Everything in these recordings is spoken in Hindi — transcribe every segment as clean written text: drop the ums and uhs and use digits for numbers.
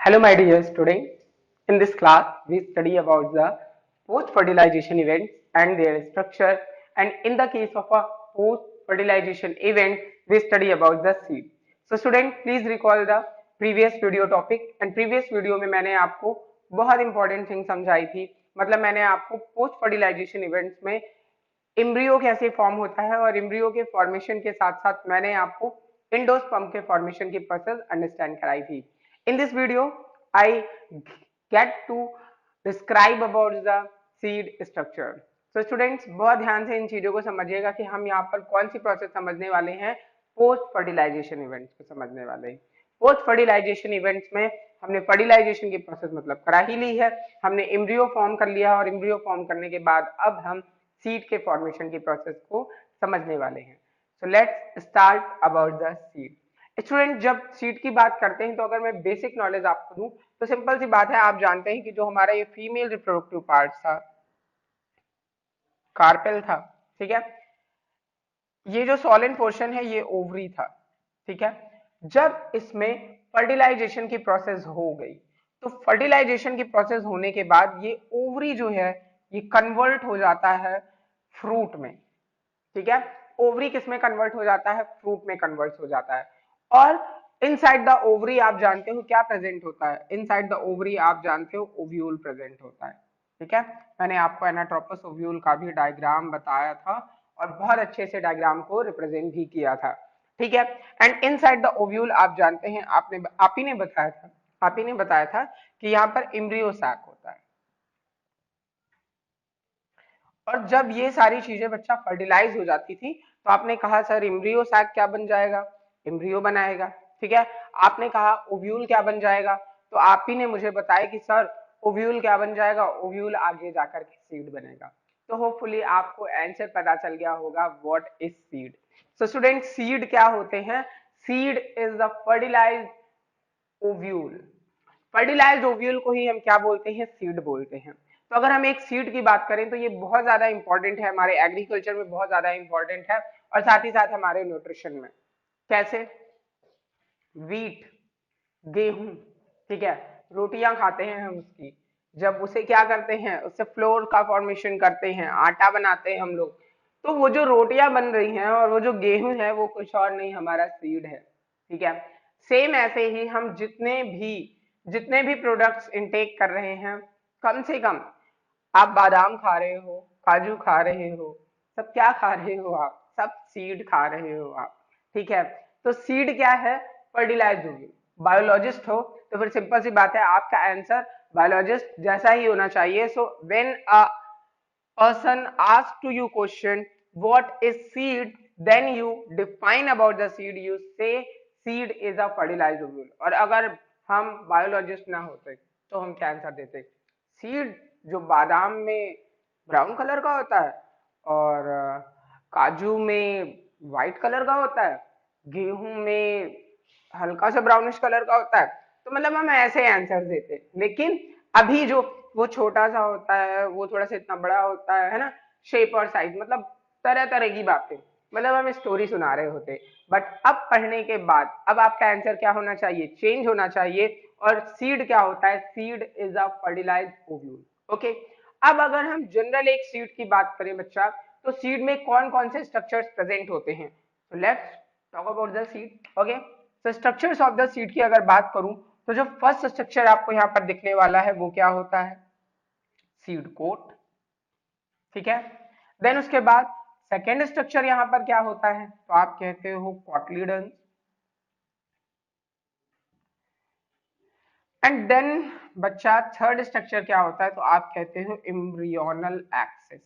Hello, my dear students. In this class, we study about the post-fertilization events and their structure. And in the case of a post-fertilization event, we study about the seed. So, student, please recall the previous video topic. And previous video में मैंने आपको बहुत important thing समझाई थी. मतलब मैंने आपको post-fertilization events में एम्ब्रियो कैसे फॉर्म होता है और एम्ब्रियो के फॉर्मेशन के साथ साथ मैंने आपको एंडोस्पर्म के फॉर्मेशन की प्रोसेस अंडरस्टैंड कराई थी. In this video I get to describe about the seed structure. तो स्टूडेंट्स बहुत ध्यान से इन चीजों को समझिएगा कि हम यहाँ पर कौन सी प्रोसेस समझने वाले हैं. पोस्ट फर्टिलाइजेशन इवेंट्स को समझने वाले हैं. पोस्ट फर्टिलाइजेशन इवेंट्स में हमने फर्टिलाइजेशन की प्रोसेस मतलब करा ही ली है. हमने एम्ब्रियो फॉर्म कर लिया और एम्ब्रियो फॉर्म करने के बाद अब हम सीड के फॉर्मेशन की प्रोसेस को समझने वाले हैं. So let's start about the seed. Student जब सीड की बात करते हैं तो अगर मैं बेसिक नॉलेज आपको दूं तो सिंपल सी बात है, आप जानते हैं कि जो हमारा ये फीमेल रिप्रोडक्टिव पार्ट था, कार्पेल था, ठीक है, ये जो सॉलिन पोर्शन है ये ओवरी था, ठीक है. जब इसमें फर्टिलाइजेशन की प्रोसेस हो गई तो फर्टिलाइजेशन की प्रोसेस होने के बाद ये ओवरी जो है ये कन्वर्ट हो जाता है फ्रूट में, ठीक है. ओवरी किस में कन्वर्ट हो जाता है? फ्रूट में कन्वर्ट हो जाता है. और इनसाइड द ओवरी आप जानते हो क्या प्रेजेंट होता है? इनसाइड द ओवरी आप जानते हो ओव्यूल प्रेजेंट होता है, ठीक है. मैंने आपको एनाट्रोपस ओव्यूल का भी डायग्राम बताया था और बहुत अच्छे से डायग्राम को रिप्रेजेंट भी किया था, ठीक है. एंड इनसाइड द ओव्यूल आप जानते हैं, आप ही ने बताया था कि यहाँ पर एम्ब्रियो सैक होता है. और जब ये सारी चीजें बच्चा फर्टिलाइज हो जाती थी तो आपने कहा सर एम्ब्रियो सैक क्या बन जाएगा? एम्ब्रियो बनाएगा, ठीक है. आपने कहा ओव्यूल क्या बन जाएगा? तो आप ही ने मुझे बताया कि सर ओव्यूल क्या बन जाएगा? ओव्यूल आगे जाकर के सीड बनेगा. तो होपफुली आपको आंसर पता चल गया होगा what is seed. So student seed क्या होते हैं? Seed is the fertilized ovule. Fertilized ovule को ही हम क्या बोलते हैं? सीड बोलते हैं. तो अगर हम एक सीड की बात करें तो ये बहुत ज्यादा इंपॉर्टेंट है, हमारे एग्रीकल्चर में बहुत ज्यादा इंपॉर्टेंट है और साथ ही साथ हमारे न्यूट्रिशन में. कैसे? वीट, गेहूं, ठीक है, रोटियां खाते हैं हम उसकी. जब उसे क्या करते हैं? उससे फ्लोर का फॉर्मेशन करते हैं, आटा बनाते हैं हम लोग. तो वो जो रोटियां बन रही हैं और वो जो गेहूं है वो कुछ और नहीं, हमारा सीड है, ठीक है. सेम ऐसे ही हम जितने भी प्रोडक्ट्स इनटेक कर रहे हैं, कम से कम आप बादाम खा रहे हो, काजू खा रहे हो, सब क्या खा रहे हो आप? सब सीड खा रहे हो आप, ठीक है. तो सीड क्या है? फर्टिलाइज होगी. बायोलॉजिस्ट हो तो फिर सिंपल सी बात है, आपका आंसर बायोलॉजिस्ट जैसा ही होना चाहिए. So when a person asks to you question what is seed, then you define about the seed, you say seed is a fertilized ovule. और अगर हम बायोलॉजिस्ट ना होते तो हम क्या आंसर देते? सीड जो बादाम में ब्राउन कलर का होता है और काजू में व्हाइट कलर का होता है, गेहूं में हल्का सा ब्राउनिश कलर का होता है, तो मतलब हम ऐसे आंसर देते. लेकिन अभी जो वो छोटा सा होता है, वो थोड़ा सा इतना बड़ा होता है ना, शेप और साइज, मतलब तरह तरह की बातें, मतलब हम स्टोरी सुना रहे होते. बट अब पढ़ने के बाद अब आपका आंसर क्या होना चाहिए? चेंज होना चाहिए. और सीड क्या होता है? Seed is a fertilized ovule. Okay. अब अगर हम जनरल एक सीड की बात करें बच्चा, तो सीड में कौन कौन से स्ट्रक्चर्स प्रेजेंट होते हैं? तो let's talk about the seed. Okay. तो स्ट्रक्चर्स ऑफ द सीड की अगर बात करूं तो जो फर्स्ट स्ट्रक्चर आपको यहाँ पर दिखने वाला है वो क्या होता है? सीड कोट, ठीक है. देन उसके बाद सेकेंड स्ट्रक्चर यहाँ पर क्या होता है? तो आप कहते हो कॉटलीडन. एंड देन बच्चा थर्ड स्ट्रक्चर क्या होता है? तो आप कहते हो एम्ब्रियोनल एक्सिस.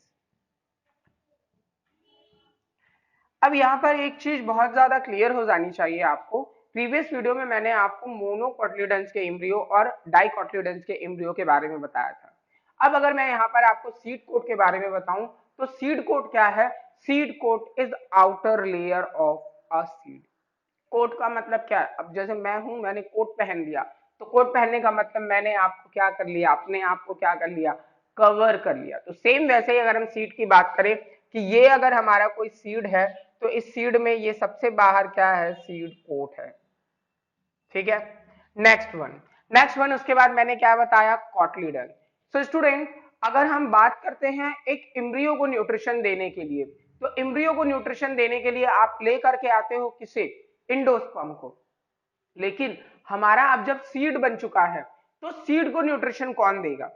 अब यहाँ पर एक चीज बहुत ज्यादा क्लियर हो जानी चाहिए आपको. प्रीवियस वीडियो में मैंने आपको मोनोकोटलीडेंस के एम्ब्रियो और डाइकोटलीडेंस के एम्ब्रियो के बारे में बताया था. अब अगर मैं यहाँ पर आपको सीड कोट के बारे में बताऊं तो सीड कोट क्या है? Seed coat is outer layer of a seed. Coat का मतलब क्या है? अब जैसे मैं हूं, मैंने कोट पहन लिया, तो कोट पहनने का मतलब मैंने आपको क्या कर लिया? अपने आप को क्या कर लिया? कवर कर लिया. तो सेम वैसे ही अगर हम सीड की बात करें कि ये अगर हमारा कोई सीड है तो इस सीड में ये सबसे बाहर क्या है? सीड कोट है, ठीक है. नेक्स्ट वन, नेक्स्ट वन, उसके बाद मैंने क्या बताया, कॉटलीडन। सो स्टूडेंट, अगर हम बात करते हैं एक इम्ब्रियो को न्यूट्रिशन देने के लिए, तो इम्ब्रियो को न्यूट्रिशन देने के लिए आप ले करके आते हो किसे, इंडोस्पर्म को। लेकिन हमारा अब जब सीड बन चुका है, तो सीड को न्यूट्रिशन कौन देगा,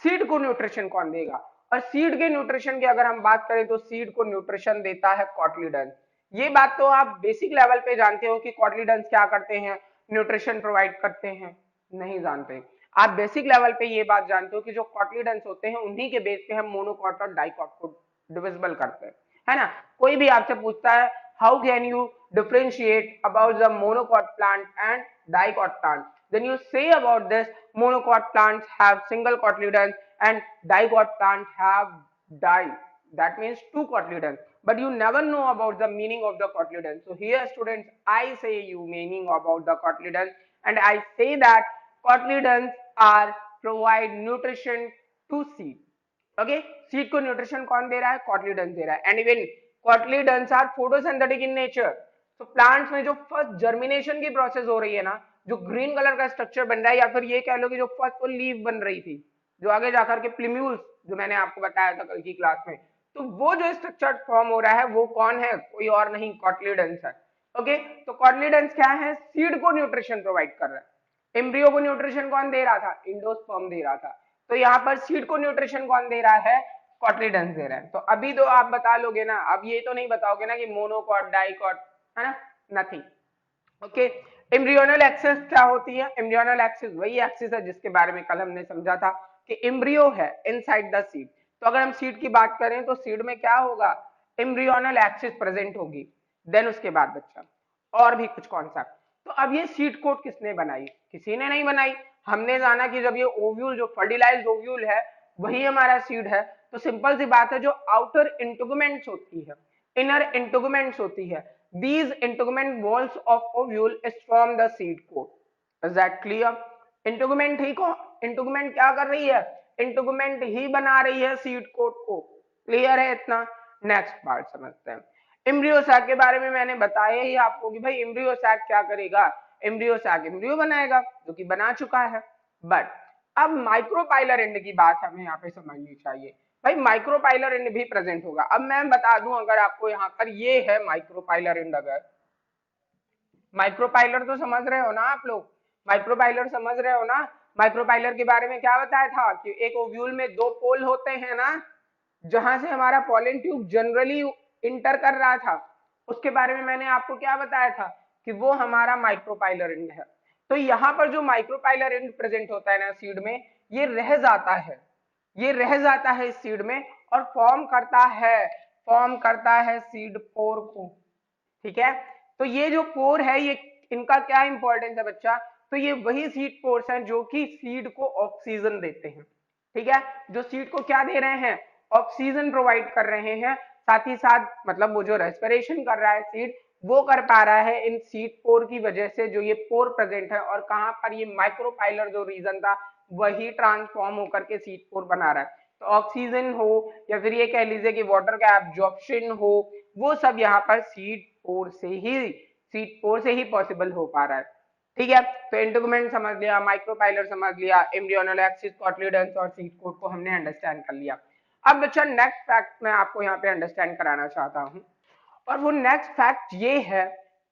सीड को न्यूट्रिशन कौन देगा, और सीड के न्यूट्रिशन की अगर हम बात करें तो सीड को न्यूट्रिशन देता है कॉटलीडन। ये बात तो आप बेसिक लेवल पे जानते हो कि कॉटलीडन्स क्या करते हैं, न्यूट्रिशन प्रोवाइड करते हैं, नहीं जानते। आप बेसिक लेवल पे ये बात जानते हो कि जो कॉटलीडन्स होते हैं उन्हीं के बेस पे हम मोनोकॉट और डाइकॉट को डिविजिबल करते हैं, है ना। कोई भी आपसे पूछता है how can you differentiate about the monocot plant and dicot plant, then you say about this monocot plants have single cotyledons and dicot plants have di, that means two cotyledons, but you never know about the meaning of the cotyledons. So here students, I say you meaning about the cotyledons, and I say that cotyledons are provide nutrition to seed. Okay, seed को न्यूट्रिशन कौन दे रहा है, कॉटलीडन्स दे रहा है। And even cotyledons are photosynthetic in nature. तो प्लांट्स में जो फर्स्ट जर्मिनेशन की प्रोसेस हो रही है ना, जो ग्रीन कलर का स्ट्रक्चर बन रहा है, या फिर ये कह लो कि जो फर्स्ट वो लीफ बन रही थी, जो आगे जाकर के प्लिम्यूल्स, जो मैंने आपको बताया था कल की क्लास में, तो वो जो स्ट्रक्चर फॉर्म हो रहा है वो कौन है, कोई और नहीं, कॉटलीडन्स है। ओके, तो कॉटलीडन्स क्या है, सीड को न्यूट्रिशन प्रोवाइड कर रहा है। एम्ब्रियो को न्यूट्रिशन कौन दे रहा था, इंडोस्पर्म दे रहा था। तो यहाँ पर सीड को न्यूट्रिशन कौन दे रहा है, कॉटलीडन्स दे रहा है। तो अभी तो आप बता लोगे ना, अब ये तो नहीं बताओगे ना कि मोनोकॉट डाइकॉट, है ना, नथिंग। ओके, एम्ब्रियोनल एक्सिस क्या होती है, एम्ब्रियोनल एक्सिस वही एक्सिस है जिसके बारे में कल हमने समझा था कि एम्ब्रियो है इनसाइड द सीड। तो अगर हम सीड की बात करें तो सीड में क्या होगा, एम्ब्रियोनल एक्सिस प्रेजेंट होगी। देन उसके बाद बच्चा और भी कुछ कॉन्सेप्ट। तो अब ये सीड कोट किसने बनाई, किसी ने नहीं बनाई। हमने जाना कि जब ये ओव्यूल, जो फर्टिलाइज्ड ओव्यूल है, वही हमारा सीड है। तो सिंपल सी बात है, जो आउटर इंटुगमेंट्स होती है, इनर इंटुगमेंट्स होती है, these integument walls of ovule is form the seed coat. Is that clear? इंटुगमेंट ही को, इंटुगमेंट क्या कर रही है, इंटुगमेंट ही बना रही है सीड कोट को। क्लियर है इतना। नेक्स्ट पार्ट समझते हैं। एम्ब्रियो सैक के बारे में मैंने बताया ही आपको कि भाई एम्ब्रियो सैक क्या करेगा, एम्ब्रियो सैक एम्ब्रियो बनाएगा, जो कि बना चुका है। बट अब माइक्रोपाइलर एंड की बात हमें यहाँ पे समझनी चाहिए। भाई माइक्रोपाइलर एंड भी प्रेजेंट होगा। अब मैं बता दूं अगर आपको, यहाँ पर ये है माइक्रोपाइलर एंड, अगर माइक्रोपाइलर तो समझ रहे हो ना आप लोग, माइक्रोपाइलर समझ रहे हो ना। माइक्रोपाइलर के बारे में क्या बताया था कि एक ओव्यूल में दो पोल होते हैं ना, जहां से हमारा पॉलन ट्यूब जनरली इंटर कर रहा था, उसके बारे में मैंने आपको क्या बताया था कि वो हमारा माइक्रोपाइलर एंड है। तो यहाँ पर जो माइक्रोपाइलर एंड प्रेजेंट होता है ना सीड में, ये रह जाता है, ये रह जाता है इस सीड में, और फॉर्म करता है सीड पोर को। ठीक है, तो ये जो पोर है, ये इनका क्या इंपॉर्टेंस है बच्चा, तो ये वही सीड पोर्स हैं जो कि सीड को ऑक्सीजन देते हैं। ठीक है, जो सीड को क्या दे रहे हैं, ऑक्सीजन प्रोवाइड कर रहे हैं। साथ ही साथ मतलब वो जो रेस्पिरेशन कर रहा है सीड, वो कर पा रहा है इन सीड पोर की वजह से, जो ये पोर प्रेजेंट है। और कहां पर, ये माइक्रोपाइलर जो रीजन था, वही ट्रांसफॉर्म होकर के सीड पोर बना रहा है। तो ऑक्सीजन हो या फिर ये कह लीजिए कि वाटर का एब्जॉर्प्शन हो, वो सब यहाँ पर सीड पोर से ही पॉसिबल हो पा रहा है। ठीक है, तो इंटुगमेंट समझ लिया, माइक्रोपाइलर समझ लिया, एम्ब्रियोनल एक्सिस, कॉटलीडन्स और सीड कोट को हमने अंडरस्टैंड कर लिया। अब बच्चा नेक्स्ट फैक्ट मैं आपको यहाँ पे अंडरस्टैंड कराना चाहता हूँ, और वो नेक्स्ट फैक्ट ये है,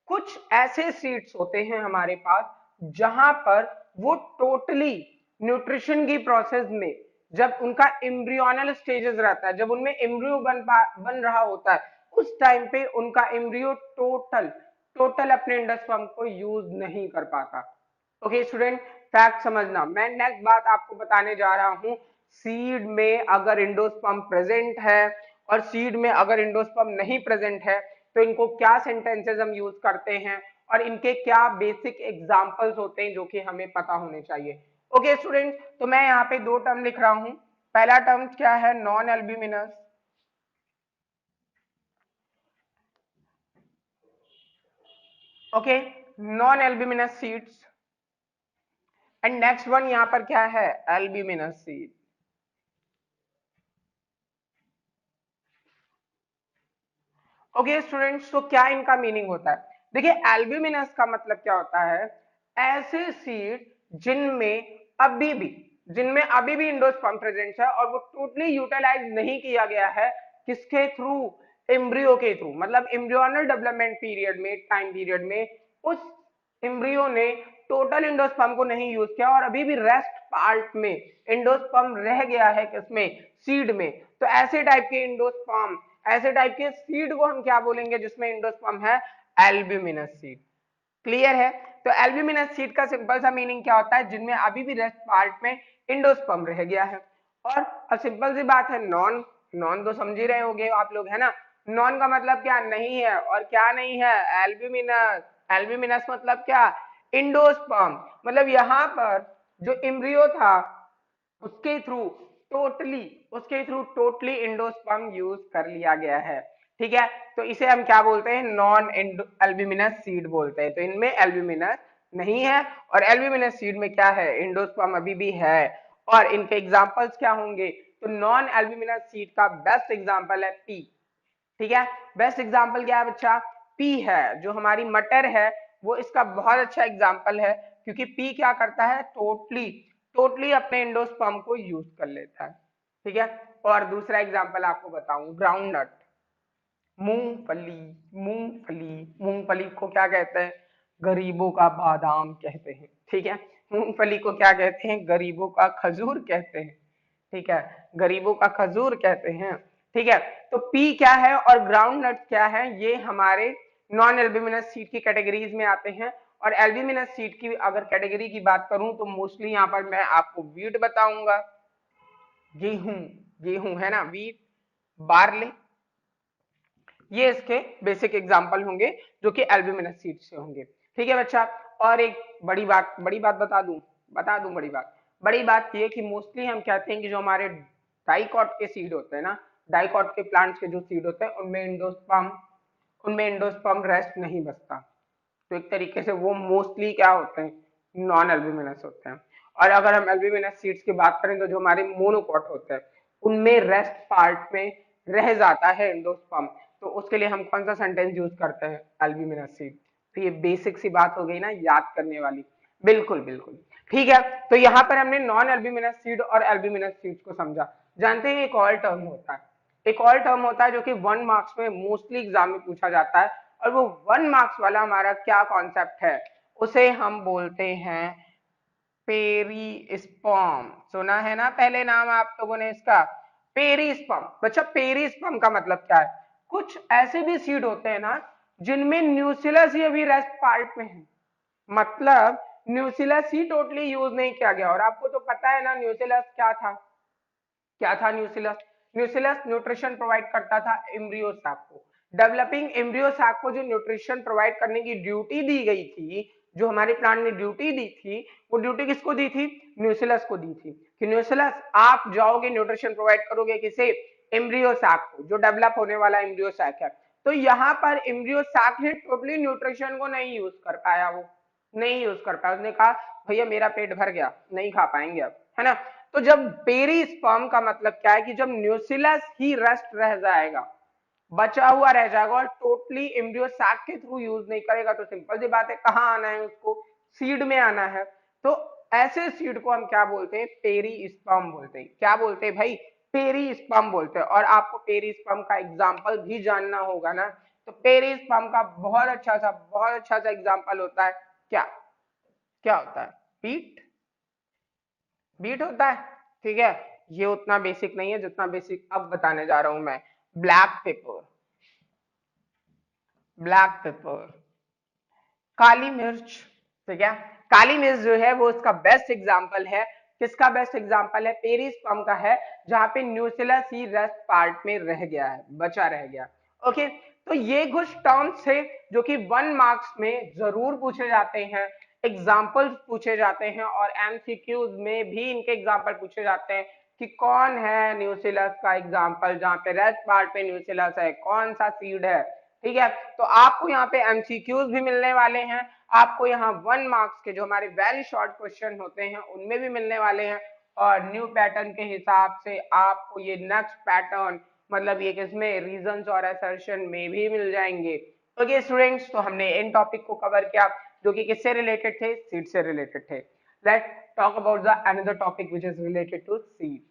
कुछ ऐसे सीड्स होते हैं हमारे पास जहां पर वो टोटली न्यूट्रिशन की प्रोसेस में, जब उनका एम्ब्रियोनल स्टेजेस रहता है, जब उनमें एम्ब्रियो बन रहा होता है, उस टाइम पे उनका एम्ब्रियो टोटल अपने इंडोस्पर्म को यूज नहीं कर पाता। ओके स्टूडेंट, फैक्ट समझना। मैं नेक्स्ट बात आपको बताने जा रहा हूं, सीड में अगर इंडोस्पर्म प्रेजेंट है और सीड में अगर इंडोस्पर्म नहीं प्रेजेंट है, तो इनको क्या सेंटेंसेस हम यूज करते हैं और इनके क्या बेसिक एग्जांपल्स होते हैं जो कि हमें पता होने चाहिए। ओके स्टूडेंट, तो मैं यहाँ पे दो टर्म लिख रहा हूं। पहला टर्म क्या है, non albuminous. Okay, non albuminous seeds. And next one यहाँ पर क्या है, एल्ब्यूमिनस सीड। ओके स्टूडेंट्स, तो क्या इनका मीनिंग होता है, देखिए एल्ब्यूमिनस का मतलब क्या होता है, ऐसे सीड जिनमें जिनमें अभी भी एंडोस्पर्म प्रेजेंट है और वो टोटली यूटिलाइज नहीं किया गया है, किसके थ्रू, एम्ब्रियो के थ्रू। मतलब एम्ब्रियोनल डेवलपमेंट पीरियड में, टाइम पीरियड में उस एम्ब्रियो ने टोटल एंडोस्पर्म को नहीं यूज किया और अभी भी रेस्ट पार्ट में एंडोस्पर्म रह गया है, किसमें, सीड में। तो ऐसे टाइप के एंडोस्पर्म, ऐसे टाइप के सीड को हम क्या बोलेंगे, जिसमें एंडोस्पर्म है, एल्ब्यूमिनस सीड। क्लियर है? तो एल्ब्यूमिनस सीड का सिंपल सा मीनिंग क्या होता है, जिनमें अभी भी रेस्ट पार्ट में एंडोस्पर्म रह गया है। और अब सिंपल सी बात है, नॉन, नॉन तो समझ ही रहे होंगे आप लोग, है ना। नॉन का मतलब क्या, नहीं है, और क्या नहीं है, एल्ब्यूमिनस। एल्ब्यूमिनस मतलब क्या, एंडोस्पर्म। मतलब यहाँ पर जो एम्ब्रियो था उसके थ्रू टोटली एंडोस्पर्म यूज कर लिया गया है। ठीक है, तो इसे हम क्या बोलते हैं, नॉन एल्ब्यूमिनस सीड बोलते हैं। तो इनमें एल्ब्यूमिनस नहीं है, और एल्ब्यूमिनस सीड में क्या है, एंडोस्पर्म अभी भी है। और इनके एग्जांपल्स क्या होंगे, तो नॉन एल्ब्यूमिनस सीड का बेस्ट एग्जांपल है पी। ठीक है, बेस्ट एग्जांपल क्या है बच्चा, पी है। जो हमारी मटर है वो इसका बहुत अच्छा एग्जांपल है, क्योंकि पी क्या करता है, टोटली अपने एंडोस्पर्म को यूज कर लेता है। ठीक है, और दूसरा एग्जांपल आपको बताऊं, ग्राउंड नट, मूंगफली। मूंगफली को क्या कहते हैं, गरीबों का बादाम कहते हैं। ठीक है, मूंगफली को क्या कहते हैं, गरीबों का खजूर कहते हैं। ठीक है, गरीबों का खजूर कहते हैं। ठीक है, तो पी क्या है और ग्राउंड नट क्या है, ये हमारे नॉन एल्ब्यूमिनस सीड की कैटेगरीज में आते हैं। और एल्ब्यूमिनस सीड की अगर कैटेगरी की बात करूं तो मोस्टली यहाँ पर मैं आपको वीट बताऊंगा, गेहूं, गेहूं है ना, वीट, बार्ले, ये इसके बेसिक एग्जांपल होंगे जो कि एल्ब्यूमिनस सीड से होंगे। ठीक है बच्चा, और एक बड़ी बात बता दूं बड़ी बात ये कि मोस्टली हम कहते हैं कि जो हमारे डाइकॉट के सीड होते हैं ना, डाइकॉट के प्लांट्स के जो सीड होते हैं उनमें एंडोस्पर्म रेस्ट नहीं बचता। तो एक तरीके से वो मोस्टली क्या होते हैं, नॉन एल्ब्यूमिनस होते हैं। और अगर हम एल्ब्यूमिनस सीड्स की बात करें तो जो हमारे मोनोकॉट होते हैं उनमें रेस्ट पार्ट में रह जाता है एंडोस्पर्म। तो उसके लिए हम कौन सा सेंटेंस यूज करते हैं, एल्ब्यूमिनस सीड। तो ये बेसिक सी बात हो गई ना, याद करने वाली। बिल्कुल बिल्कुल, ठीक है। तो यहाँ पर हमने नॉन एल्ब्यूमिनस सीड और एल्ब्यूमिनस सीड्स को समझा। जानते हैं एक और टर्म होता है, एक और टर्म होता है जो कि 1 मार्क्स में मोस्टली एग्जाम में पूछा जाता है, और वो 1 मार्क्स वाला हमारा क्या कॉन्सेप्ट है, उसे हम बोलते हैं पेरिस्पर्म। सुना है ना पहले नाम आप लोगों ने इसका, पेरिस्पर्म। बच्चा पेरिस्पर्म का मतलब क्या है, कुछ ऐसे भी सीड होते हैं ना जिनमें न्यूक्लियस ही अभी रेस्ट पार्ट में है। मतलब न्यूक्लियस ही टोटली यूज नहीं किया गया। और आपको तो पता है ना न्यूक्लियस क्या था, क्या था न्यूक्लियस, न्यूक्लियस न्यूट्रिशन प्रोवाइड करता था एम्ब्रियो सैक को। डेवलपिंग एम्ब्रियो सैक को जो न्यूट्रिशन प्रोवाइड करने की ड्यूटी दी गई थी, जो हमारे प्लांट ने ड्यूटी दी थी, वो ड्यूटी किसको दी थी, न्यूक्लियस को दी थी, कि न्यूक्लियस आप जाओगे न्यूट्रिशन प्रोवाइड करोगे किसे, एम्ब्रियो सैक को, जो डेवलप होने वाला एम्ब्रियो सैक है। तो यहाँ पर एम्ब्रियो सैक ने टोटली न्यूट्रिशन को नहीं यूज कर पाया, वो नहीं यूज कर पाया। उसने कहा भैया मेरा पेट भर गया, नहीं खा पाएंगे अब, है ना। तो जब पेरिस्पर्म का मतलब क्या है कि जब न्यूक्लियस ही रेस्ट रह जाएगा, बचा हुआ रह जाएगा और टोटली एम्ब्रियो सैक के थ्रू यूज नहीं करेगा, तो सिंपल सी बात है कहाँ आना है उसको, सीड में आना है। तो ऐसे सीड को हम क्या बोलते हैं, पेरिस्पर्म बोलते हैं। क्या बोलते हैं भाई, पेरिस्पर्म बोलते हैं। और आपको पेरिस्पर्म का एग्जाम्पल भी जानना होगा ना, तो पेरिस्पर्म का बहुत अच्छा सा एग्जाम्पल होता है क्या, क्या होता है, बीट, बीट होता है। ठीक है, ये उतना बेसिक नहीं है जितना बेसिक अब बताने जा रहा हूं मैं। ब्लैक पेपर, ब्लैक पेपर, काली मिर्च। ठीक है, काली मिर्च जो है वो इसका बेस्ट एग्जांपल है। किसका बेस्ट एग्जांपल है, पेरिस्पर्म का है, जहां पे न्यूक्लियस ही रेस्ट पार्ट में रह गया है, बचा रह गया। ओके, तो ये कुछ टर्म्स थे जो कि 1 मार्क्स में जरूर पूछे जाते हैं, एग्जाम्पल्स पूछे जाते हैं, और एमसीक्यूज में भी इनके एग्जाम्पल पूछे जाते हैं कि कौन है न्यूक्लियस का एग्जाम्पल, जहां पे रेस्ट पार्ट पे न्यूक्लियस है, कौन सा सीड है। ठीक है, तो आपको यहाँ पे एमसीक्यूज भी मिलने वाले हैं, आपको यहाँ 1 मार्क्स के जो हमारे वेरी शॉर्ट क्वेश्चन होते हैं उनमें भी मिलने वाले हैं। और न्यू पैटर्न के हिसाब से आपको ये नेक्स्ट पैटर्न, मतलब ये किसमें, रीजंस और असर्शन में भी मिल जाएंगे। ओके स्टूडेंट्स, तो हमने इन टॉपिक को कवर किया जो कि किससे रिलेटेड थे, सीड से रिलेटेड थे। Let's talk about the another topic which is related to seed.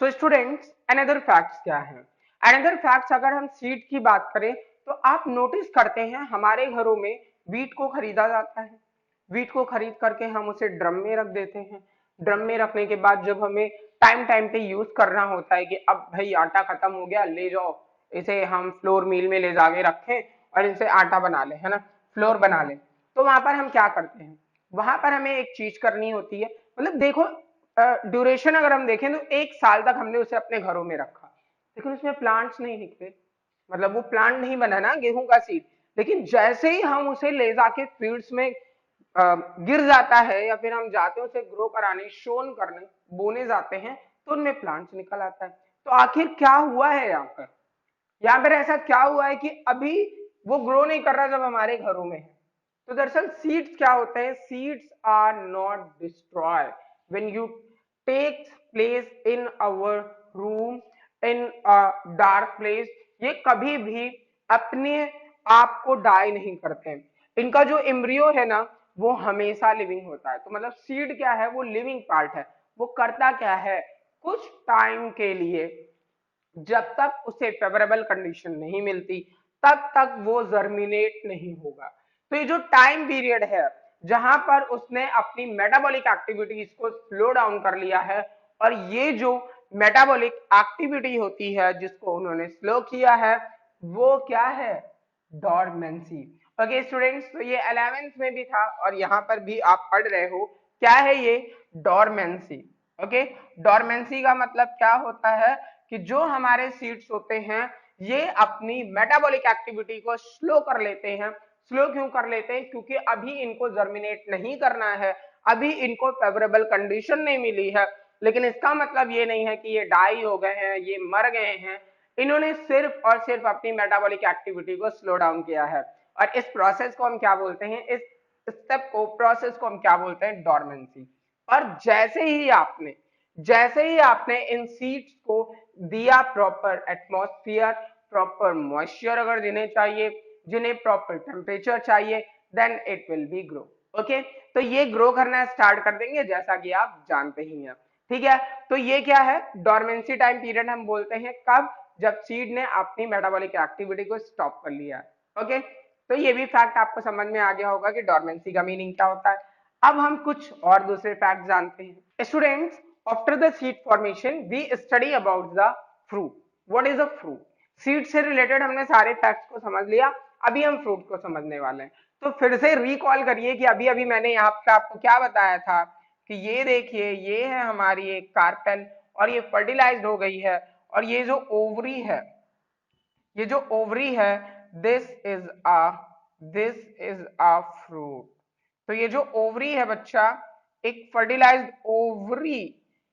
So students, another facts क्या है? Another facts अगर हम सीड की बात करें तो आप नोटिस करते हैं हमारे घरों में वीट को खरीदा जाता है। वीट को खरीद करके हम उसे ड्रम में रख देते हैं। ड्रम में रखने के बाद जब हमें टाइम टाइम पे यूज करना होता है कि अब भाई आटा खत्म हो गया, ले जाओ इसे हम फ्लोर मिल में ले जाके रखें और इनसे आटा बना ले, है ना, फ्लोर बना ले। तो वहां पर हम क्या करते हैं, वहां पर हमें एक चीज करनी होती है, मतलब देखो ड्यूरेशन अगर हम देखें तो 1 साल तक हमने उसे अपने घरों में रखा, लेकिन उसमें प्लांट्स नहीं निकले, मतलब वो प्लांट नहीं बना ना गेहूं का सीड। लेकिन जैसे ही हम उसे ले जाके फील्ड्स में गिर जाता है या फिर हम जाते हैं उसे ग्रो कराने, शोन करने, बोने जाते हैं, तो उनमें प्लांट्स निकल आता है। तो आखिर क्या हुआ है यहाँ पर, यहाँ पर ऐसा क्या हुआ है कि अभी वो ग्रो नहीं कर रहा जब हमारे घरों में है। तो दरअसल सीड्स क्या होते हैं, seeds are not destroy when you take place in our room in a dark place. ये कभी भी अपने आप को डाई नहीं करते हैं। इनका जो एम्ब्रियो है ना वो हमेशा लिविंग होता है। तो मतलब सीड क्या है, वो लिविंग पार्ट है। वो करता क्या है, कुछ टाइम के लिए जब तक उसे फेवरेबल कंडीशन नहीं मिलती तब तक वो जर्मिनेट नहीं होगा। तो ये जो टाइम पीरियड है जहां पर उसने अपनी मेटाबॉलिक एक्टिविटीज को स्लो डाउन कर लिया है, और ये जो मेटाबॉलिक एक्टिविटी होती है जिसको उन्होंने स्लो किया है वो क्या है, डॉर्मेंसी। ओके स्टूडेंट्स, तो ये 11th में भी था और यहाँ पर भी आप पढ़ रहे हो, क्या है ये, डॉर्मेंसी। ओके, डॉर्मेंसी का मतलब क्या होता है कि जो हमारे सीड्स होते हैं ये अपनी मेटाबॉलिक एक्टिविटी को स्लो कर लेते हैं। स्लो क्यों कर लेते हैं, क्योंकि अभी इनको जर्मिनेट नहीं करना है, अभी इनको फेवरेबल कंडीशन नहीं मिली है। लेकिन इसका मतलब ये नहीं है कि ये डाई हो गए हैं, ये मर गए हैं। इन्होंने सिर्फ और सिर्फ अपनी मेटाबॉलिक एक्टिविटी को स्लो डाउन किया है, और इस प्रोसेस को हम क्या बोलते हैं, इस स्टेप को, प्रोसेस को हम क्या बोलते हैं, डॉर्मेंसी। और जैसे ही आपने इन सीड्स को दिया प्रॉपर एटमॉस्फेयर, प्रॉपर मॉइस्चर अगर देने चाहिए, जिन्हें प्रॉपर टेम्परेचर चाहिए, then it will be grow. Okay, तो ये ग्रो करना स्टार्ट कर देंगे जैसा कि आप जानते ही हैं। ठीक है, तो ये क्या है, डॉर्मेंसी टाइम पीरियड हम बोलते हैं कब, जब सीड ने अपनी मेटाबॉलिक एक्टिविटी को स्टॉप कर लिया। ओके, तो ये भी फैक्ट आपको समझ में आ गया होगा कि डॉर्मेंसी का मीनिंग क्या होता है। अब हम कुछ और दूसरे फैक्ट जानते हैं। Students, after the seed formation we study about the fruit. What is a fruit? Seed से रिलेटेड हमने सारे फैक्ट्स को समझ लिया, अभी हम फ्रूट को समझने वाले हैं। तो फिर से रिकॉल करिए कि अभी अभी मैंने यहाँ पे आपको क्या बताया था कि ये देखिए, ये है हमारी एक कार्पेल और ये फर्टिलाइज्ड हो गई है, और ये जो ओवरी है, ये जो ओवरी है, this is a this is a fruit. तो ये जो ओवरी है बच्चा, एक फर्टिलाइज्ड ओवरी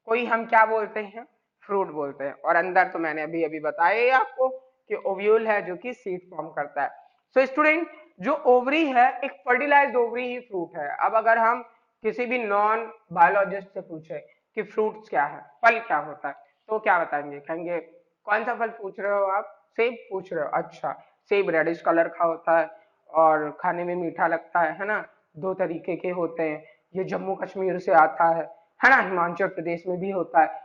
को ही हम क्या बोलते हैं, फ्रूट बोलते हैं। और अंदर तो मैंने अभी अभी बताया ही आपको कि ओव्यूल है जो कि सीड फॉर्म करता है। सो स्टूडेंट, जो ओवरी है एक फर्टिलाइज्ड ओवरी ही फ्रूट है। अब अगर हम किसी भी नॉन बायोलॉजिस्ट से पूछे कि फ्रूट्स क्या है, फल क्या होता है, तो क्या बताएंगे, कहेंगे कौन सा फल पूछ रहे हो आप, सेब पूछ रहे हो, अच्छा सेब रेडिश कलर का होता है और खाने में मीठा लगता है ना, 2 तरीके के होते हैं, ये जम्मू कश्मीर से आता है ना, हिमाचल प्रदेश में भी होता है,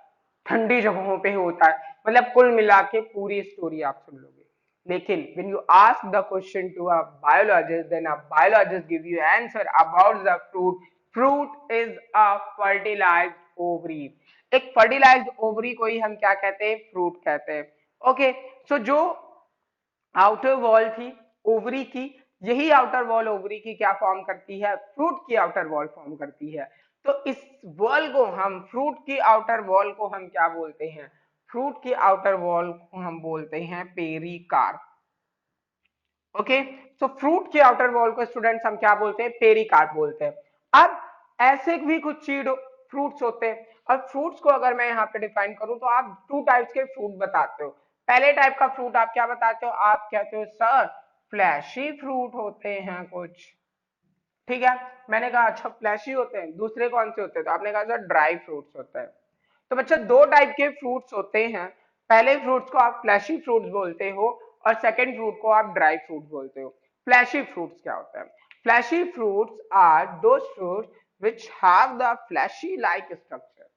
ठंडी जगहों पे होता है। मतलब कुल मिला के पूरी स्टोरी आप सुन लोगे। लेकिन when you ask the question to a biologist, then a biologist give you answer about the fruit. Fruit is a fertilized ovary. एक फर्टिलाइज्ड ओवरी को ही हम क्या कहते हैं, फ्रूट कहते हैं। ओके, सो जो आउटर वॉल थी ओवरी की, यही आउटर वॉल ओवरी की क्या फॉर्म करती है, फ्रूट की आउटर वॉल फॉर्म करती है। तो इस वॉल को हम, फ्रूट की आउटर वॉल को हम क्या बोलते हैं, फ्रूट की आउटर वॉल को हम बोलते हैं पेरिकार्प। ओके, तो फ्रूट की आउटर वॉल को स्टूडेंट्स हम क्या बोलते हैं, पेरिकार्प बोलते हैं। अब ऐसे भी कुछ सीड फ्रूट्स होते हैं। अब फ्रूट्स को अगर मैं यहाँ पे डिफाइन करूं तो आप 2 टाइप्स के फ्रूट बताते हो। पहले टाइप का फ्रूट आप क्या बताते हो, आप कहते हो सर फ्लैशी फ्रूट होते हैं कुछ। ठीक है, मैंने कहा अच्छा फ्लैशी होते हैं, दूसरे कौन से होते हैं, तो आपने कहा सर ड्राई फ्रूट्स होते हैं। तो बच्चा 2 टाइप के फ्रूट्स होते हैं। पहले फ्रूट्स को आप फ्लैशी फ्रूट्स बोलते हो और सेकंड फ्रूट को आप ड्राई फ्रूट बोलते हो। फ्लैशी फ्रूट्स क्या होता है, fleshy fruits are those fruits which have the fleshy like structure।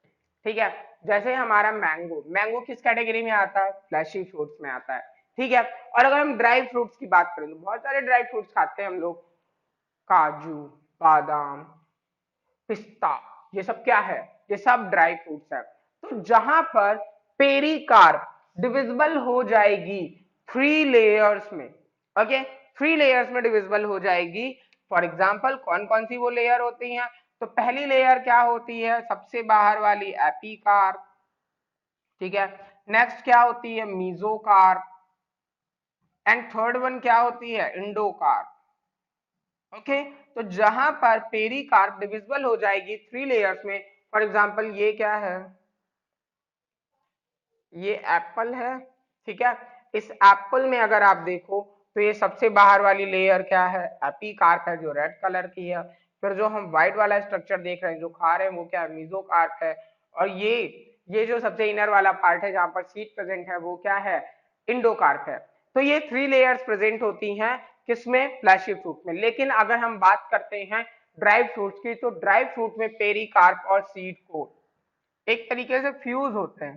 ठीक है, जैसे हमारा मैंगो, मैंगो किस कैटेगरी में आता है? फ्लैशी फ्रूट्स में आता है। ठीक है, और अगर हम ड्राई फ्रूट्स की बात करें तो बहुत सारे ड्राई फ्रूट्स खाते हैं हम लोग, काजू, बादाम, पिस्ता, ये सब क्या है? ये सब ड्राई फ्रूट्स है। तो जहां पर पेरिकार्प डिविजिबल हो जाएगी 3 लेयर्स में, ओके, 3 लेयर्स में डिविजिबल हो जाएगी। फॉर एग्जाम्पल कौन कौन सी वो लेयर होती हैं? तो पहली लेयर क्या होती है? सबसे बाहर वाली एपिकार्प। ठीक है, नेक्स्ट क्या होती है? मीजोकार्प। एंड थर्ड वन क्या होती है? इंडोकार्प। ओके, तो जहां पर पेरिकार्प डिविजिबल हो जाएगी 3 लेयर्स में, फॉर एग्जाम्पल ये क्या है? ये एप्पल है। ठीक है, इस एप्पल में अगर आप देखो तो ये सबसे बाहर वाली लेयर क्या है? एपिकार्प है, जो रेड कलर की है। फिर जो हम व्हाइट वाला स्ट्रक्चर देख रहे हैं, जो खा रहे हैं, वो क्या है? मीजोकार्प है। और ये जो सबसे इनर वाला पार्ट है जहां पर सीड प्रेजेंट है, वो क्या है? इंडोकार्प है। तो ये 3 लेयर्स प्रेजेंट होती हैं किसमें? फ्लैशी फ्रूट में। लेकिन अगर हम बात करते हैं ड्राई फ्रूट्स की, तो ड्राई फ्रूट में पेरिकार्प और सीड को एक तरीके से फ्यूज होते हैं।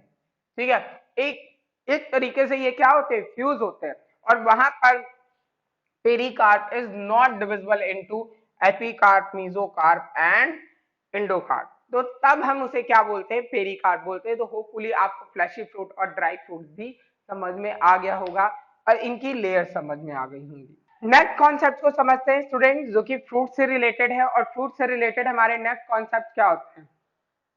ठीक है, एक एक तरीके से ये क्या होते हैं? फ्यूज होते हैं। और वहां पर pericarp is not divisible into epicarp, mesocarp and endocarp. तो तब हम उसे क्या बोलते हैं? पेरिकार्प बोलते हैं। तो होपफुली आपको फ्लैशी फ्रूट और ड्राई फ्रूट भी समझ में आ गया होगा और इनकी लेयर समझ में आ गई होंगी। नेक्स्ट कॉन्सेप्ट को समझते हैं स्टूडेंट, जो कि फ्रूट से रिलेटेड है। और फ्रूट से रिलेटेड हमारे नेक्स्ट कॉन्सेप्ट क्या होते हैं?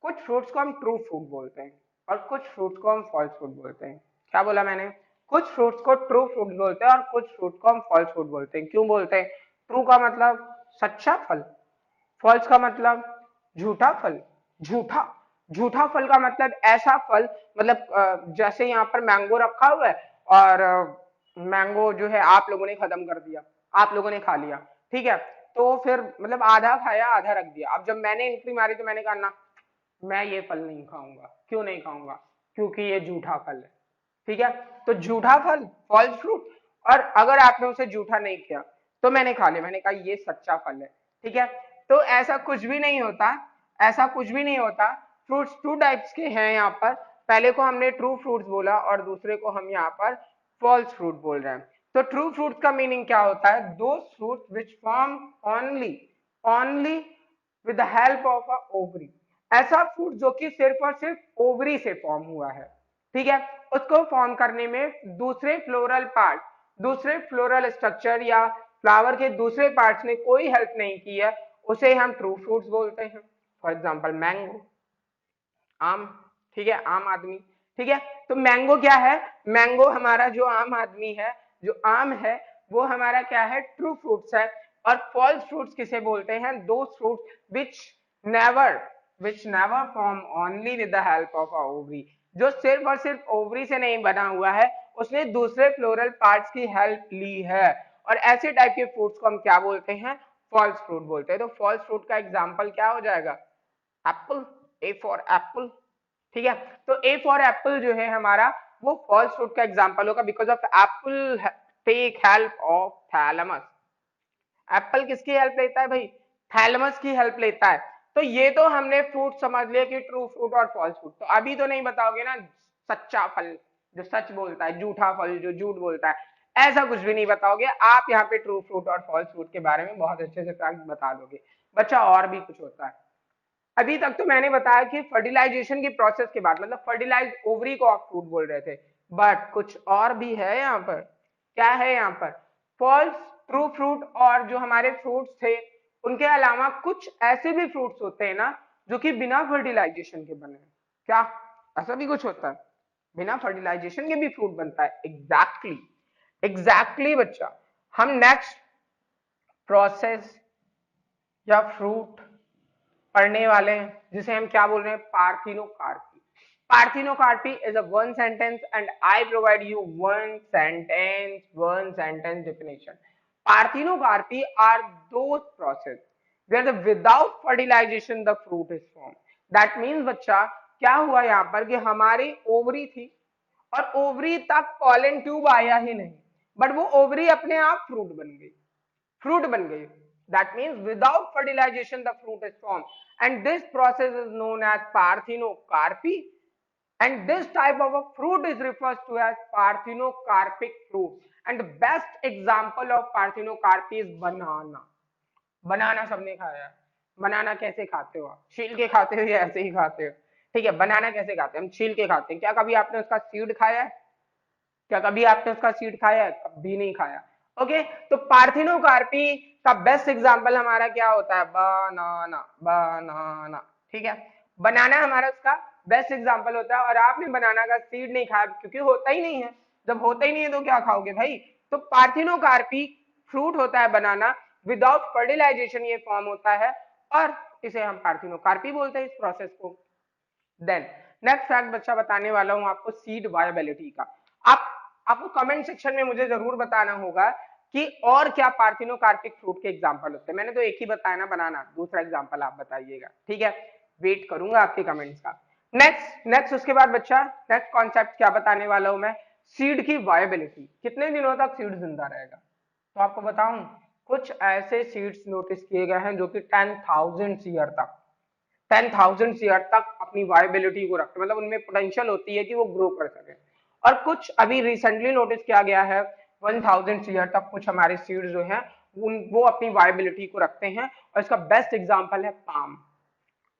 कुछ फ्रूट्स को हम ट्रू फ्रूट बोलते हैं और कुछ फ्रूट्स को हम फॉल्स फ्रूट बोलते हैं। क्या बोला मैंने? कुछ फ्रूट्स को ट्रू फ्रूट बोलते हैं और कुछ फ्रूट को हम फॉल्स फ्रूट बोलते हैं। क्यों बोलते हैं? ट्रू का मतलब सच्चा फल, फॉल्स का मतलब झूठा फल। झूठा, झूठा फल का मतलब ऐसा फल, मतलब जैसे यहाँ पर मैंगो रखा हुआ है और मैंगो जो है आप लोगों ने खत्म कर दिया, आप लोगों ने खा लिया। ठीक है, तो फिर मतलब आधा खाया आधा रख दिया। अब जब मैंने एंट्री मारी तो मैंने कहा ना, मैं ये फल नहीं खाऊंगा। क्यों नहीं खाऊंगा? क्योंकि ये झूठा फल है। ठीक है, तो झूठा फल, फॉल्स फ्रूट। और अगर आपने उसे झूठा नहीं किया तो मैंने खा लिया, मैंने कहा ये सच्चा फल है। ठीक है, तो ऐसा कुछ भी नहीं होता, ऐसा कुछ भी नहीं होता। फ्रूट्स टू टाइप्स के हैं यहाँ पर। पहले को हमने ट्रू फ्रूट्स बोला और दूसरे को हम यहाँ पर फॉल्स फ्रूट बोल रहे हैं। तो ट्रू फ्रूट का मीनिंग क्या होता है? दो fruit which form only only with the help of a ovary. ऐसा फ्रूट जो कि सिर्फ और सिर्फ ओवरी से फॉर्म हुआ है। ठीक है, उसको फॉर्म करने में दूसरे फ्लोरल पार्ट, दूसरे फ्लोरल स्ट्रक्चर या फ्लावर के दूसरे पार्ट्स ने कोई हेल्प नहीं की है, उसे हम ट्रू फ्रूट्स बोलते हैं। फॉर एग्जाम्पल मैंगो, आम। ठीक है, आम आदमी। ठीक है, तो मैंगो क्या है? मैंगो हमारा जो आम आदमी है, जो आम है, वो हमारा क्या है? ट्रू फ्रूट्स है। और फॉल्स फ्रूट्स किसे बोलते हैं? दो fruits which never which never form only with the help of a ovary, जो सिर्फ और सिर्फ ओवरी से नहीं बना हुआ है, उसने दूसरे फ्लोरल पार्ट्स की हेल्प ली है। और ऐसे टाइप के फ्रूट्स को हम क्या बोलते हैं? फॉल्स फ्रूट बोलते हैं। तो फॉल्स फ्रूट का एग्जाम्पल क्या हो जाएगा? Apple, A for Apple. ठीक है, तो ए फॉर एप्पल जो है हमारा, वो फॉल्स फ्रूट का एग्जांपल होगा, because of apple take help of thalamus. Apple किसकी हेल्प लेता है भाई? थैलेमस की हेल्प लेता है। तो ये तो हमने फ्रूट समझ लिया कि ट्रू फ्रूट और फॉल्स फ्रूट। तो अभी तो नहीं बताओगे ना सच्चा फल जो सच बोलता है, झूठा फल जो झूठ बोलता है, ऐसा कुछ भी नहीं बताओगे आप। यहाँ पे ट्रू फ्रूट और फॉल्स फ्रूट के बारे में बहुत अच्छे से फैक्ट बता दोगे। बच्चा और भी कुछ होता है। अभी तक तो मैंने बताया कि फर्टिलाइजेशन की प्रोसेस के बाद, मतलब फर्टिलाइज ओवरी को आप फ्रूट बोल रहे थे, बट कुछ और भी है यहाँ पर। क्या है यहाँ पर? फॉल्स, ट्रू फ्रूट और जो हमारे फ्रूट्स थे, उनके अलावा कुछ ऐसे भी फ्रूट्स होते हैं ना जो कि बिना फर्टिलाइजेशन के बने हैं। क्या ऐसा भी कुछ होता है? बिना फर्टिलाइजेशन के भी फ्रूट बनता है। एग्जैक्टली, एग्जैक्टली बच्चा। हम नेक्स्ट प्रोसेस या फ्रूट पढ़ने वाले हैं जिसे हम क्या बोल रहे हैं? Parthenocarpy. Parthenocarpy is a one sentence and I provide you one sentence definition. Parthenocarpy are those process where the without fertilization the fruit is formed. That means बच्चा क्या हुआ यहाँ पर कि हमारी ओवरी थी और ओवरी तक पॉलन ट्यूब आया ही नहीं, बट वो ओवरी अपने आप फ्रूट बन गई, फ्रूट बन गई। That means without fertilization the fruit is formed, and this process is known as parthenocarpy, and this type of a fruit is referred to as parthenocarpic fruit. And the best example of parthenocarpy is banana. बनाना सबने खाया है। बनाना कैसे खाते हो आप? छील के खाते हो या ऐसे ही खाते हो? ठीक है, बनाना कैसे खाते हैं? हम छील के खाते हैं। क्या कभी आपने उसका सीड खाया है? क्या कभी आपने उसका सीड खाया है? कभी नहीं खाया। ओके, तो पार्थिनोकार्पी का बेस्ट एग्जांपल हमारा क्या होता है? बनाना। बनाना, ठीक है, बनाना हमारा उसका बेस्ट एग्जांपल होता है। और आपने बनाना का सीड नहीं खाया क्योंकि होता ही नहीं है। जब होता ही नहीं है तो क्या खाओगे भाई? तो पार्थिनोकार्पी फ्रूट होता है बनाना, विदाउट फर्टिलाइजेशन ये फॉर्म होता है, और इसे हम पार्थिनोकार्पी बोलते हैं इस प्रोसेस को। देन नेक्स्ट फैक्ट बच्चा बताने वाला हूं आपको सीड वायबिलिटी का। आप आपको कमेंट सेक्शन में मुझे जरूर बताना होगा कि और क्या पार्थिनोकार्पिक फ्रूट के एग्जांपल होते हैं। मैंने तो एक ही बताया ना, बनाना। दूसरा एग्जांपल आप बताइएगा, ठीक है? वेट करूंगा आपके कमेंट्स का। नेक्स्ट नेक्स्ट उसके बाद बच्चा नेक्स्ट कॉन्सेप्ट क्या बताने वाला हूं मैं? सीड की वायबिलिटी, कितने दिनों तक सीड जिंदा रहेगा। तो आपको बताऊं, कुछ ऐसे सीड्स नोटिस किए गए हैं जो कि 10,000 ईयर तक 10,000 ईयर तक अपनी वायबिलिटी को रखते, मतलब उनमें पोटेंशियल होती है कि वो ग्रो कर सके। और कुछ अभी रिसेंटली नोटिस किया गया है 1,000 ईयर तक कुछ हमारे सीड्स जो हैं वो अपनी वायबिलिटी को रखते हैं। और इसका बेस्ट एग्जांपल है पाम।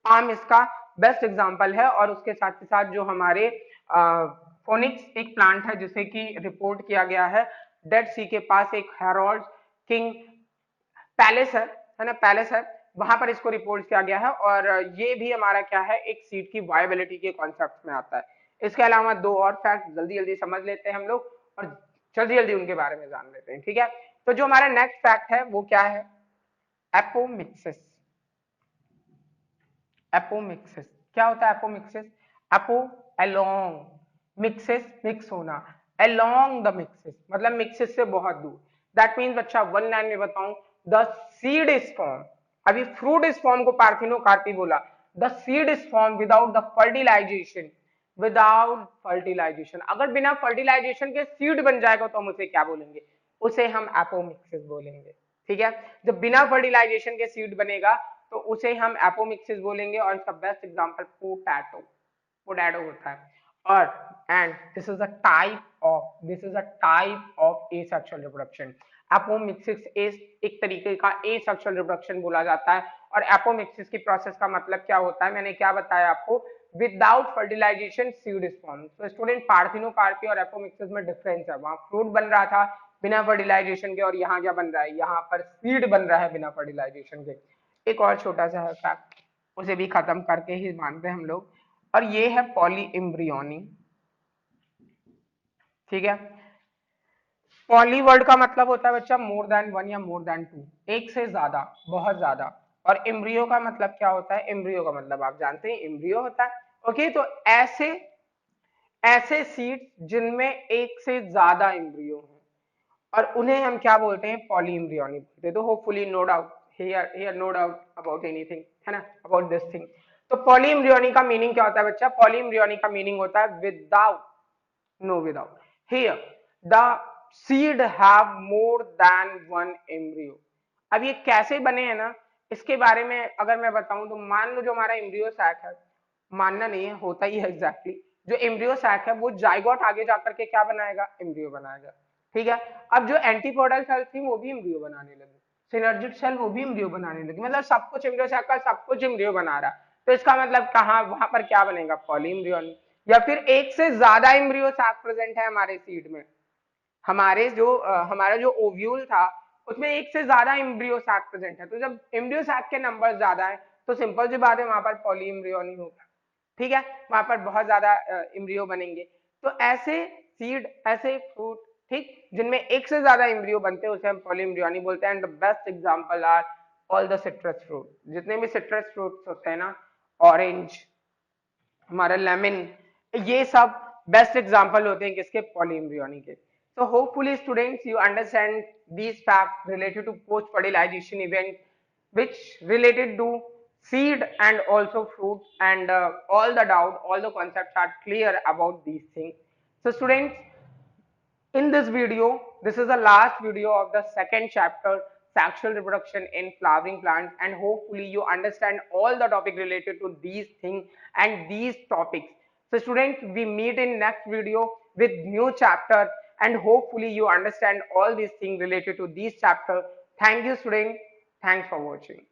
पाम इसका बेस्ट एग्जांपल है। और उसके साथ ही साथ जो हमारे फोनिक्स एक प्लांट है जिसे कि रिपोर्ट किया गया है डेड सी के पास, एक हेरोल्ड किंग पैलेस है ना, पैलेस है, वहां पर इसको रिपोर्ट किया गया है। और ये भी हमारा क्या है, एक सीड की वायबिलिटी के कॉन्सेप्ट में आता है। इसके अलावा दो और फैक्ट जल्दी जल्दी समझ लेते हैं हम लोग, और जल्दी जल्दी उनके बारे में जान लेते हैं, ठीक है? तो जो हमारा नेक्स्ट फैक्ट है वो क्या है? एपोमिक्सिस। एपोमिक्सिस क्या होता है? Apomixis, apo along, mixis mix होना, अलोंग द मिक्सिस मतलब मिक्सिस से बहुत दूर। दैट मीन्स बच्चा वन लाइन में बताऊं, द सीड इज फॉर्म, अभी फ्रूट इज फॉर्म को पार्थिनोकार्पी बोला, the seed is form without the fertilization, without fertilization. अगर बिना फर्टिलाइजेशन के सीड बन जाएगा तो हम उसे क्या बोलेंगे? उसे हम एपोमिक्सिस बोलेंगे, ठीक है? जब बिना फर्टिलाइजेशन के सीड बनेगा तो उसे हम एपोमिक्सिस बोलेंगे। और इसका बेस्ट एग्जांपल पोटैटो, पोटैटो होता है। और and this is a type of asexual reproduction. Apomixis एक तरीके का एसेक्सुअल रिप्रोडक्शन बोला जाता है। और एपोमिक्सिस की प्रोसेस का मतलब क्या होता है, मैंने क्या बताया आपको? Without fertilization seed is form. तो स्टूडेंट, पार्थिनोकार्पी और एपोमिक्सिस में डिफरेंस है। वहां फ्रूट बन रहा था बिना फर्टिलाइजेशन के, और यहाँ क्या बन रहा है? यहाँ पर सीड बन रहा है बिना फर्टिलाइजेशन के। एक और छोटा सा है फैक्ट, उसे भी खत्म करके ही मानते हैं हम लोग, और ये है पॉली एम्ब्रियोनी, ठीक है? पॉली वर्ड का मतलब होता है बच्चा मोर देन वन या मोर देन टू, एक से ज्यादा, बहुत ज्यादा। और एम्ब्रियो का मतलब क्या होता है? एम्ब्रियो का मतलब आप जानते हैं, एम्ब्रियो होता है। ओके, तो ऐसे ऐसे सीड्स जिनमें एक से ज्यादा एम्ब्रियो हो, और उन्हें हम क्या बोलते हैं? पॉली एम्ब्रियोनी बोलते हैं। तो hopefully no doubt here no doubt about anything, है ना, अबाउट दिस थिंग। तो पॉली एम्ब्रियोनी का मीनिंग क्या होता है बच्चा? पॉली एम्ब्रियोनी का मीनिंग होता है without, no without. Here the seed have more than one embryo. अब ये कैसे बने हैं ना, इसके बारे में अगर मैं बताऊं तो मान लो जो हमारा एम्ब्रियो सैक है, मानना नहीं है, होता ही है एग्जैक्टली, जो एम्ब्रियो सैक है वो जाइगोट आगे जाकर के क्या बनाएगा? एम्ब्रियो बनाएगा, ठीक है? अब जो एंटीपोडल सेल थी वो भी एम्ब्रियो बनाने लगी, सिनर्जिक सेल वो भी एम्ब्रियो बनाने लगी, मतलब सब कुछ एम्ब्रियो सैक का सब कुछ एम्ब्रियो बना रहा। तो इसका मतलब कहाँ, वहां पर क्या बनेगा? Poly embryony. या फिर एक से ज्यादा एम्ब्रियो सैक प्रेजेंट है हमारे सीड में। हमारा जो ओव्यूल था उसमें एक से ज्यादा एम्ब्रियो सैक प्रेजेंट है। तो जब एम्ब्रियो सैक के नंबर ज्यादा है तो सिंपल सी बात है वहां पर पॉली एम्ब्रियोनी होगा, ठीक है? वहां पर बहुत ज्यादा एम्ब्रियो बनेंगे। तो ऐसे सीड, ऐसे फ्रूट, ठीक, जिनमें एक से ज्यादा एम्ब्रियो बनते हैं उसे हम पॉली एम्ब्रियोनी बोलते हैं। And the best example are all the citrus fruit, जितने भी सिट्रस फ्रूट्स होते हैं ना, ऑरेंज, हमारा लेमन, ये सब बेस्ट एग्जांपल होते हैं किसके? पॉली एम्ब्रियोनी के। So hopefully students you understand these facts related to post fertilization event which related to seed and also fruit, and all the doubt, all the concepts are clear about these things. So students, in this video, this is the last video of the second chapter, sexual reproduction in flowering plants, and hopefully you understand all the topic related to these things and these topics. So students, we meet in next video with new chapter, and hopefully you understand all these things related to these chapter. Thank you students. Thanks for watching.